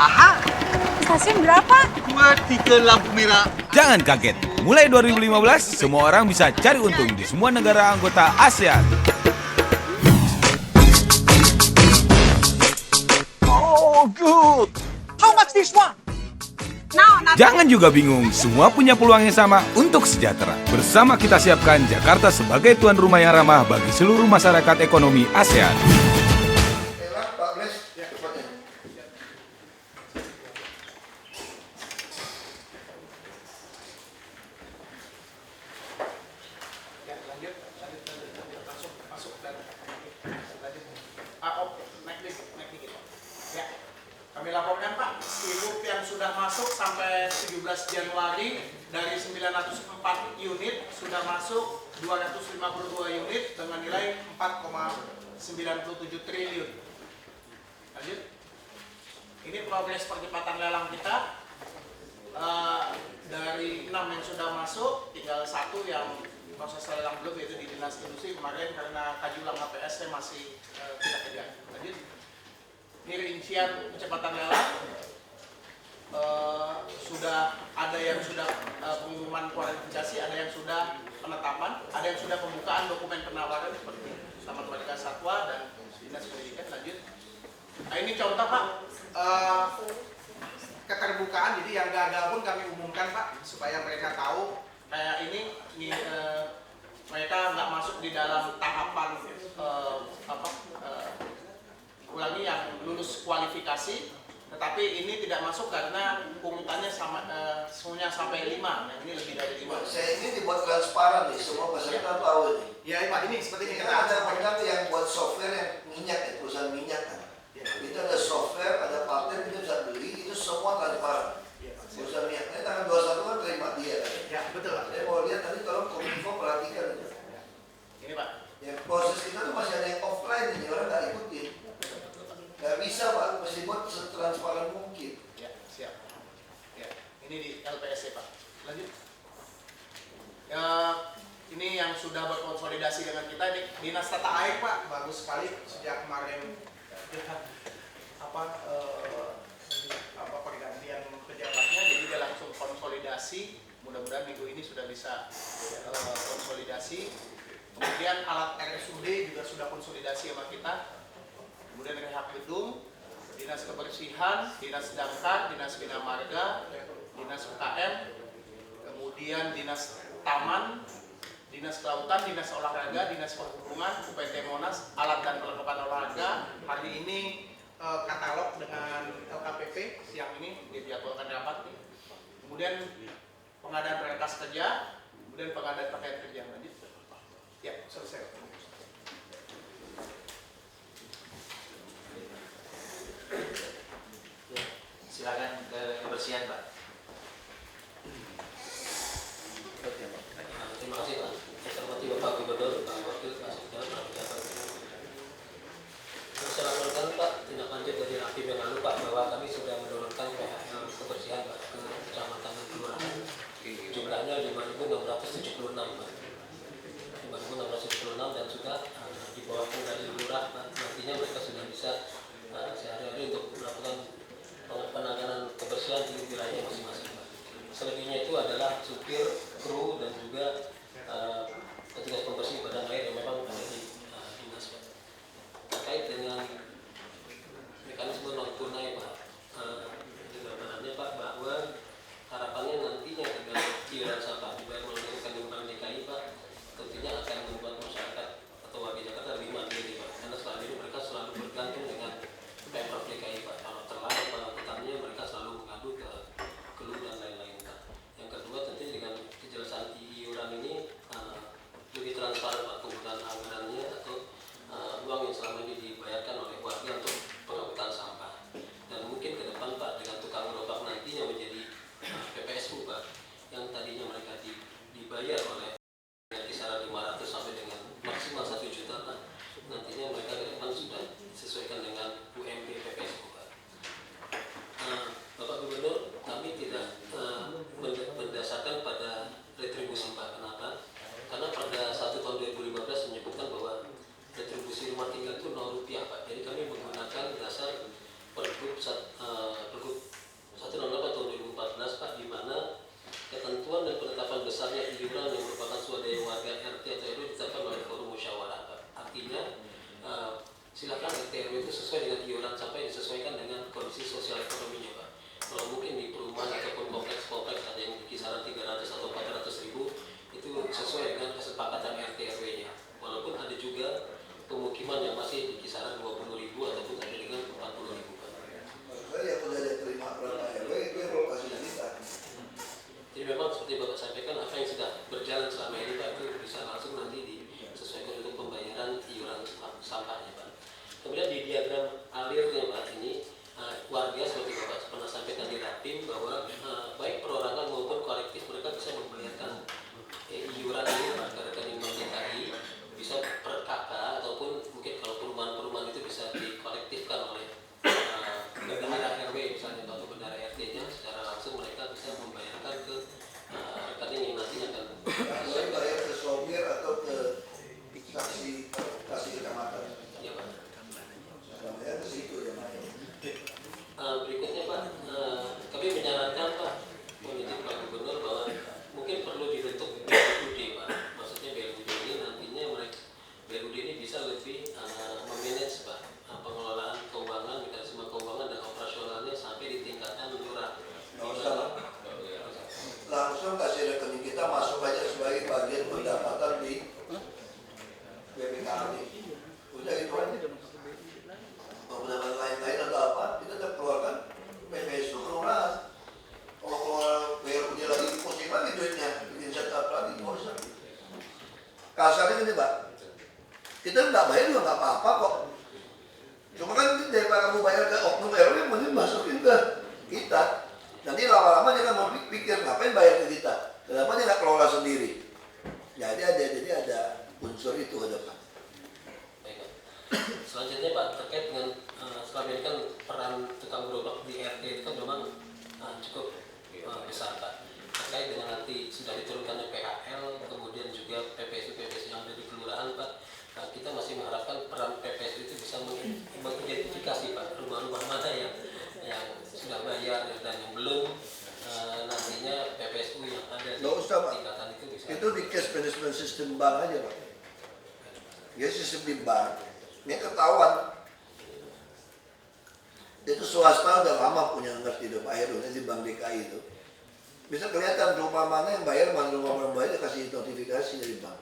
Aha, Stasiun berapa? 23 lampu merah. Jangan kaget, mulai 2015 semua orang bisa cari untung di semua negara anggota ASEAN. Oh, good. How much this one? No, not Jangan juga bingung, semua punya peluang yang sama untuk sejahtera. Bersama kita siapkan Jakarta sebagai tuan rumah yang ramah bagi seluruh masyarakat ekonomi ASEAN. Kami laporkan Pak, sibuk yang sudah masuk sampai 17 Januari dari 904 unit sudah masuk 252 unit dengan nilai 4,97 triliun. Lanjut. Ini progres percepatan lelang kita. Dari 6 yang sudah masuk, tinggal 1 yang proses lelang belum, yaitu di Dinas Industri kemarin karena kajulang HPS masih tidak kerja. Lanjut. Ini rincian kecepatan lelang. Sudah ada yang sudah pengumuman kualifikasi, ada yang sudah penetapan, ada yang sudah pembukaan dokumen penawaran seperti Taman Marga Satwa dan Dinas Pendidikan. Lanjut. Nah, ini contoh Pak, keterbukaan. Jadi yang gagal pun kami umumkan Pak, supaya mereka tahu kayak ini mereka nggak masuk di dalam tahapan ulangi yang lulus kualifikasi, tetapi ini tidak masuk karena pungutannya sama semuanya sampai 5. Nah, ini lebih dari 5. Saya ini dibuat transparan nih, semua peserta tahu ini. Ya Pak, ini seperti ini Kita kita ada mereka yang buat software yang minyak, ya, perusahaan minyak kan. Ya. Itu ada software, ada paten, kita bisa beli, itu semua transparan. Ya, Pak. Perusahaan minyak, ini tanggal 21 kan terima dia kan. Ya, betul Pak. Saya mau lihat nanti kalau Kominfo perhatikan itu. Ini Pak. Ya, proses kita tuh masih ada yang offline ini, orang nggak ikutin. Nggak bisa Pak, mesti buat setransparan mungkin. Ya, siap. Ya, ini di LPSC Pak. Lanjut. Ya, ini yang sudah berkonsolidasi dengan kita, ini Dinas Tata Air Pak, bagus sekali sejak kemarin pergantian pejabatnya, jadi dia langsung konsolidasi. Mudah-mudahan minggu ini sudah bisa konsolidasi. Kemudian alat RSUD juga sudah konsolidasi sama kita. Kemudian rehab gedung, Dinas Kebersihan, Dinas Damkar, Dinas Bina Marga, Dinas UKM, kemudian Dinas Taman, Dinas Kelautan, Dinas Olahraga, Dinas Perhubungan, UPT Monas, alat dan perlengkapan olahraga. Hari ini katalog dengan LKPP, siang ini dijadwalkan rapat nih. Kemudian pengadaan perkas kerja, kemudian pengadaan pakaian kerja. Lanjut. Ya, selesai. Silakan ke kebersihan Pak. Terima kasih Pak. Saya hormati Bapak Gubernur, Pak Wakil, Pak Sekda, Pak Pejabat. Saya laporkan Pak tindak lanjut dari Hakim yang lalu Pak, bahwa kami sudah menurunkan PHL kebersihan Pak ke kecamatan dan kelurahan. Jumlahnya 5.676 Pak. 5.676 dan sudah di bawah dari lurah Pak. Nantinya mereka sudah bisa sehari-hari untuk melakukan penanganan kebersihan di wilayah masing-masing. Selebihnya itu adalah supir, kru, dan juga petugas pembersih badan air yang memang ada di dinas Pak. Terkait dengan mekanisme non tunai Pak, gambarannya Pak, bahwa harapannya nantinya dengan iuran sampah dibayar melalui rekening Bank DKI Pak, nggak bayar juga nggak apa-apa kok. Cuma kan daripada kamu bayar ke oknum RW, mending masukin ke kita. Nanti lama-lama dia kan mau pikir ngapain bayar ke kita, kenapa dia nggak kelola sendiri. Jadi ada unsur itu ke depan. Baik, Pak. Selanjutnya Pak, terkait dengan selama ini kan peran tukang gerobak di RT itu kan memang cukup besar Pak. Terkait dengan nanti sudah diturunkannya PHL, kemudian juga PPSU yang ada di kelurahan Pak, kita masih mengharapkan peran PPSU itu bisa mengidentifikasi Pak rumah-rumah mana yang sudah bayar dan yang belum, nantinya PPSU yang ada di tingkatan itu bisa. Itu di cash management system bank aja Pak. Ya sistem di bank, ini ketahuan. Itu swasta udah lama punya ngerti itu Pak Heru, di Bank DKI itu. Bisa kelihatan rumah mana yang bayar, mana rumah belum bayar, dikasih notifikasi dari bank.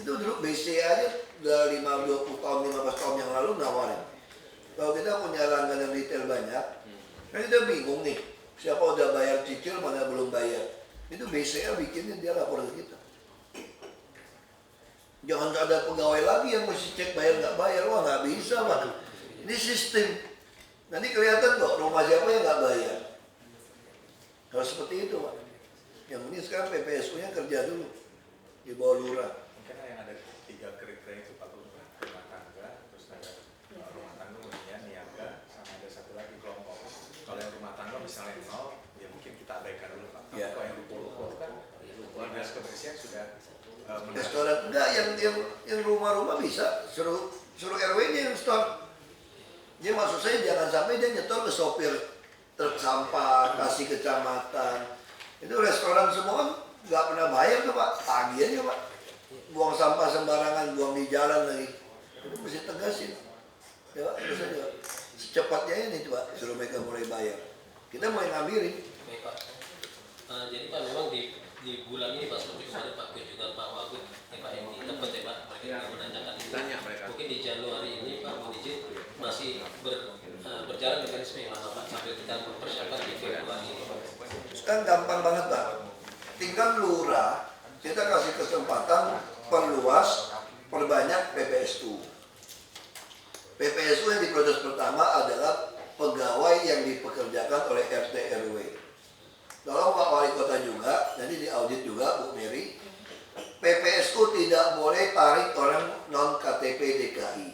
Itu dulu BC aja udah 20 tahun, 15 tahun yang lalu nawarin. Kalau kita punya langganan retail banyak, kan kita bingung nih, siapa udah bayar cicil, mana belum bayar. Itu BCA bikinnya, dia lapor ke kita. Jangan ada pegawai lagi yang mesti cek bayar nggak bayar, wah nggak bisa Pak. Ini sistem. Nanti kelihatan kok rumah siapa yang nggak bayar. Harus seperti itu Pak. Yang ini sekarang PPSU-nya kerja dulu di bawah lurah. Mungkin yang ada 3 kriteria itu Pak, rumah tangga, terus ada rumah tangga kemudian niaga, sama ada satu lagi kelompok. Kalau yang rumah tangga misalnya 0, ya mungkin kita abaikan dulu Pak. Ya. Kalau yang ruko-ruko kan, dinas kebersihan sudah Restoran enggak, yang rumah-rumah bisa suruh RW-nya yang store. Dia maksud saya jangan sampai dia nyetor ke sopir truk sampah, kasih kecamatan. Itu restoran semua kan nggak pernah bayar tuh Pak, tagih aja Pak. Buang sampah sembarangan, buang di jalan lagi. Itu mesti tegasin. Ya Pak, terus aja Pak. Secepatnya ini Pak, suruh mereka mulai bayar. Kita mulai ngambilin. Baik Pak. Jadi Pak memang di bulan ini Pak, seperti kemarin Pak Gus juga Pak Wagub, Pak yang di tempat ya Pak, mereka yang menanyakan ini. Mungkin di Januari ini Pak Munijin masih berjalan mekanisme yang lama Pak, sambil kita mempersiapkan di Februari ini. Sekarang gampang banget Pak. Tinggal lurah, kita kasih kesempatan perluas, perbanyak PPSU. PPSU yang di proses pertama adalah pegawai yang dipekerjakan oleh RT RW. Tolong Pak Wali Kota juga, nanti diaudit juga Bu Mary, PPSU tidak boleh tarik orang non KTP DKI.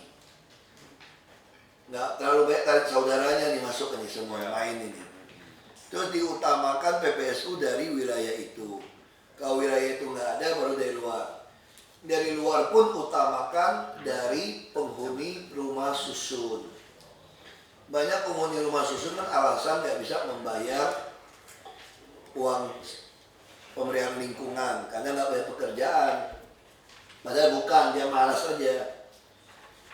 Nggak terlalu baik tarik saudaranya nih masuk nih semua main ini. Terus diutamakan PPSU dari wilayah itu. Kalau wilayah itu nggak ada, baru dari luar. Dari luar pun utamakan dari penghuni rumah susun. Banyak penghuni rumah susun kan alasan nggak bisa membayar uang pemberian lingkungan karena nggak punya pekerjaan. Padahal bukan, dia malas aja.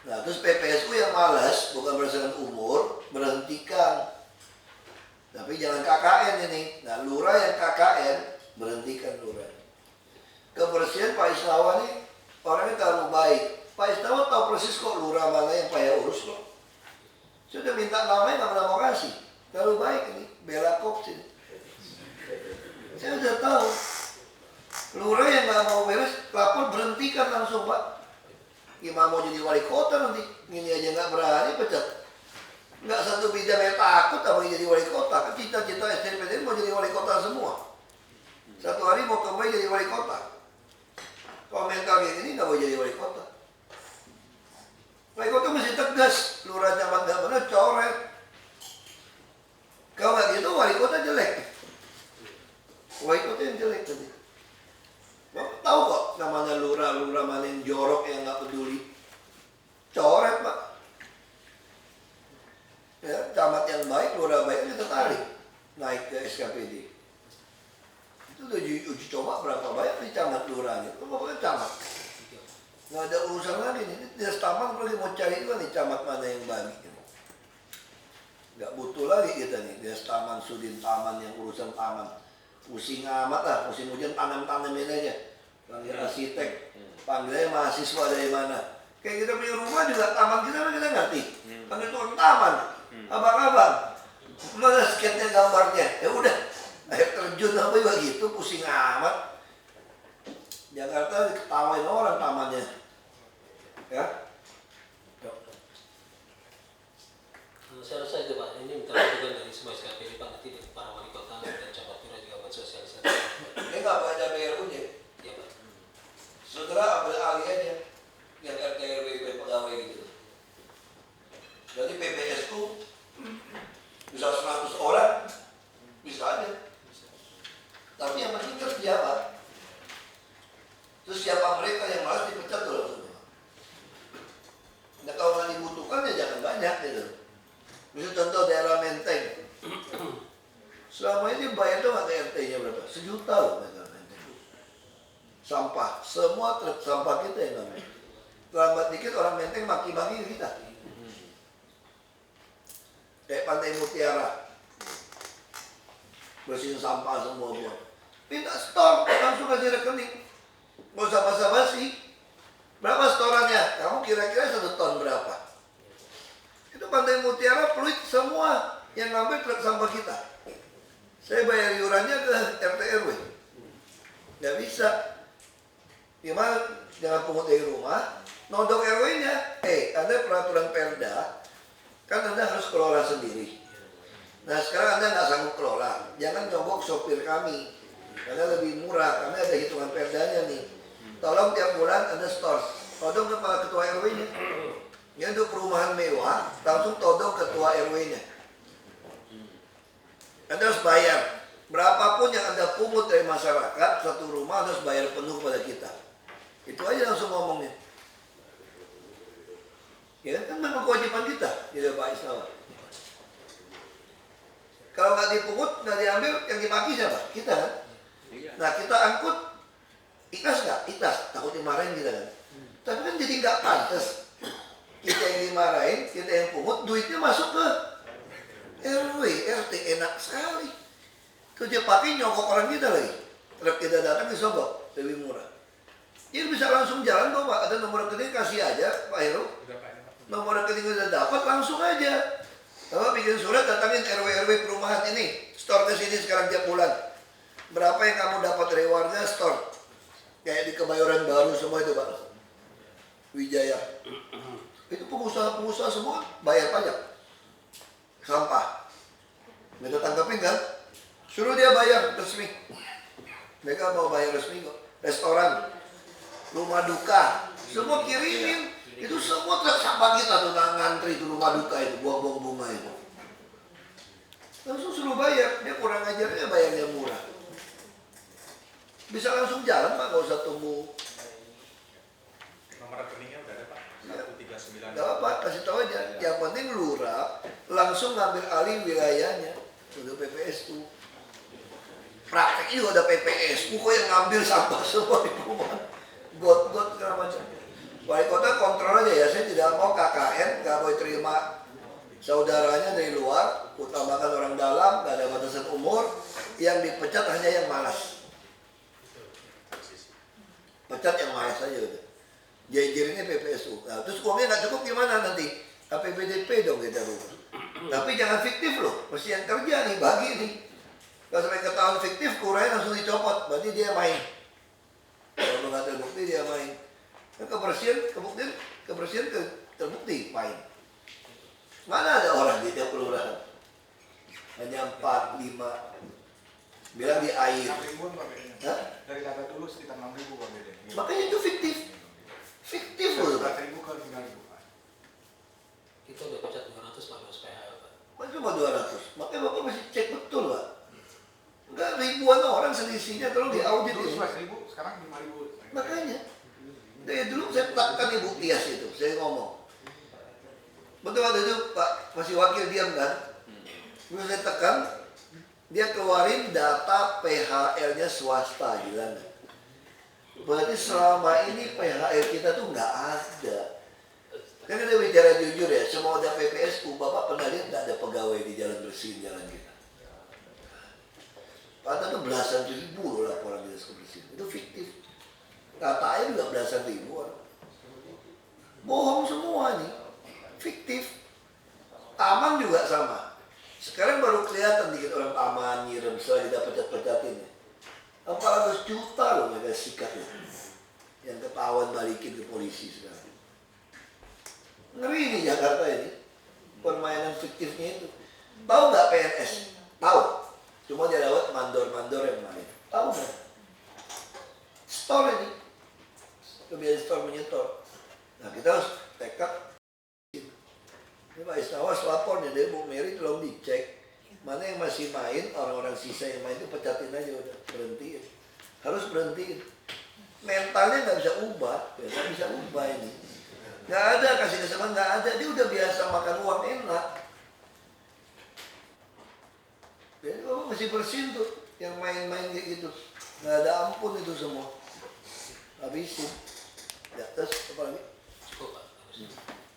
Nah terus PPSU yang malas bukan berdasarkan umur, berhentikan. Tapi jangan KKN ini. Nah lurah yang KKN, berhentikan lurah. Kebersihan Pak Isnawa nih orangnya terlalu baik. Pak Isnawa tahu persis kok lurah mana yang payah urus kok. Sudah minta namanya nggak pernah mau kasih. Terlalu baik ini, bela kop sini. Saya udah tahu. Lurah yang nggak mau beres, lapor berhentikan langsung Pak. Gimana mau jadi wali kota nanti? Ini aja nggak berani pecat. Nggak satu bidang yang takut apa jadi wali kota. Kan cita-cita SDPD mau jadi wali kota semua. Satu hari mau kembali jadi wali kota. Komentar yang ini nggak mau jadi wali kota. Wali kota mesti tegas. Lurah camat nggak benar, coret. Kalau nggak gitu wali kota jelek. Wali kota yang jelek tadi. Tahu kok namanya lurah mana yang jorok yang nggak peduli. Coret Pak. Ya, camat yang baik, lurah baik kita tarik naik ke SKPD. Itu udah uji coba berapa banyak nih camat lurahnya. Itu pokoknya camat. Nggak ada urusan lagi nih. Dinas taman lagi mau cari juga nih camat mana yang bagi. Nggak butuh lagi kita nih. Dinas taman, sudin taman yang urusan taman. Pusing amat lah, musim hujan tanam-tanamin aja. Panggil arsitek, panggilnya mahasiswa dari mana. Kayak kita punya rumah juga, taman kita ngerti. Panggil tukang taman, abang-abang. Mana sketnya gambarnya? Ya udah, air terjun apa juga gitu, pusing amat. Jakarta diketawain orang tamannya. Ya. Saya rasa itu Pak, ini minta masukan dari semua SKPD Pak, nanti dari para wali kota dan camat lurah juga mensosialisasikan. Ini nggak banyak BRU-nya. Ya Pak. Segera ambil alih aja yang RT RW pegawai gitu. Jadi PPS itu bisa 100 orang, bisa aja. Tapi yang penting terus jabat. Terus siapa mereka yang malas dipecat dulu semua. Nah kalau nggak dibutuhkan ya jangan banyak gitu. Misal contoh daerah Menteng. Selama ini bayar tuh nggak ke RT-nya berapa? 1 juta loh mereka Menteng. Sampah, semua truk sampah kita yang ngambil. Terlambat dikit orang Menteng maki-maki kita. Kayak Pantai Mutiara. Bersihin sampah semua buat. Minta store, langsung kasih rekening. Nggak usah basa-basi. Berapa storannya? Kamu kira-kira 1 ton berapa? Itu Pantai Mutiara peluit semua yang ngambil truk sampah kita. Saya bayar iurannya ke RT RW. Nggak bisa. Gimana? Jangan pungut dari rumah. Nodok RW-nya. Ada peraturan Perda. Kan Anda harus kelola sendiri. Nah sekarang Anda nggak sanggup kelola. Jangan nyogok sopir kami. Karena lebih murah. Karena ada hitungan Perdanya nih. Tolong tiap bulan Anda store. Todong kepada ketua RW-nya. Ini untuk perumahan mewah. Langsung todong ketua RW-nya. Anda harus bayar. Berapapun yang Anda pungut dari masyarakat, satu rumah Anda harus bayar penuh kepada kita. Itu aja langsung ngomongnya. Ya kan memang kewajiban kita, tidak Pak Islam. Kalau nggak dipungut, nggak diambil, yang dimaki siapa? Kita kan? Nah kita angkut, ikhlas nggak? Ikhlas, takut dimarahin kita kan? Tapi kan jadi nggak pantas. Kita yang dimarahin, kita yang pungut, duitnya masuk ke RW, RT, enak sekali. Terus dia pakai nyokok orang kita lagi. Truk kita datang disogok, lebih murah. Jadi bisa langsung jalan kok Pak, ada nomor rekening kasih aja Pak Heru. Nomor rekening udah dapat langsung aja. Bapak bikin surat datangin RW perumahan ini, store ke sini sekarang tiap bulan. Berapa yang kamu dapat dari warga store? Kayak di Kebayoran Baru semua itu Pak. Wijaya. Itu pengusaha-pengusaha semua bayar pajak. Sampah. Mereka tangkapin kan? Suruh dia bayar resmi. Mereka mau bayar resmi kok. Restoran, rumah duka, semua kirimin. Itu semua truk sampah kita tuh ngantri itu rumah duka itu, buang-buang bunga itu. Langsung suruh bayar, dia kurang ajarnya bayarnya murah. Bisa langsung jalan Pak, nggak usah tunggu. Nomor rekeningnya udah ada Pak, 139. Gak apa-apa, kasih tahu aja. Yang penting lurah langsung ngambil alih wilayahnya. Udah PPSU. Prakteknya juga ada PPSU kok yang ngambil sampah semua di rumah. Got segala macam. Wali kota kontrol aja ya, saya tidak mau KKN, nggak mau terima saudaranya dari luar, utamakan orang dalam, nggak ada batasan umur, yang dipecat hanya yang malas. Pecat yang malas aja udah. Jajarinnya PPSU. Nah, terus uangnya nggak cukup gimana nanti? APBDP dong kita rumah. Tapi jangan fiktif loh, mesti yang kerja nih, bagi nih. Kalau sampai ketahuan fiktif, kurangnya langsung dicopot, berarti dia main. Kalau nggak terbukti dia main. Kebersihan terbukti main. Mana ada orang di tiap kelurahan? Hanya 4, 5. Bilang di air. 6.000 Pak bedanya. Hah? Dari data dulu sekitar 6.000 Pak bedanya. Makanya itu fiktif. Fiktif loh. 4.000 ke 5.000 Pak. Kita udah pecat 200 Pak, harus PHL Pak. Masa cuma 200? Makanya Bapak mesti cek betul Pak. Enggak, ribuan orang selisihnya tolong diaudit. Dulu Ini. 11.000, sekarang 5.000. Makanya. Dari dulu saya tekan Ibu Tias itu, saya ngomong. Betul waktu itu Pak masih wakil diam kan? Terus saya tekan, dia keluarin data PHL-nya swasta, gila nggak? Berarti selama ini PHL kita tuh nggak ada. Kan kita bicara jujur ya, semua ada PPSU, Bapak pernah lihat nggak ada pegawai di jalan bersihin jalan kita? Padahal tuh belasan ribu loh laporan dinas kebersihan, itu fiktif. Katanya juga belasan ribuan. Bohong semua nih. Fiktif. Taman juga sama. Sekarang baru kelihatan dikit orang taman nyiram setelah kita pecat-pecatin. 400 juta loh mereka sikatnya. Yang ketahuan balikin ke polisi sekarang. Ngeri nih Jakarta ini. Permainan fiktifnya itu. Tahu nggak PNS? Tahu. Cuma dia lewat mandor-mandor yang main. Tahu nggak? Store ini. Kebiasaan store menyetor. Nah kita harus tekad. Ini Pak Isnawas lapor nih, Bu Mary tolong dicek. Mana yang masih main, orang-orang sisa yang main itu pecatin aja udah. Berhentiin. Harus berhentiin. Mentalnya nggak bisa ubah. Nggak bisa ubah ini. Nggak ada, kasih kesamaan nggak ada. Dia udah biasa makan uang enak. Jadi kamu mesti bersihin tuh yang main-main kayak gitu. Nggak ada ampun itu semua. Habisin. Ya, terus apa lagi? Cukup, Pak.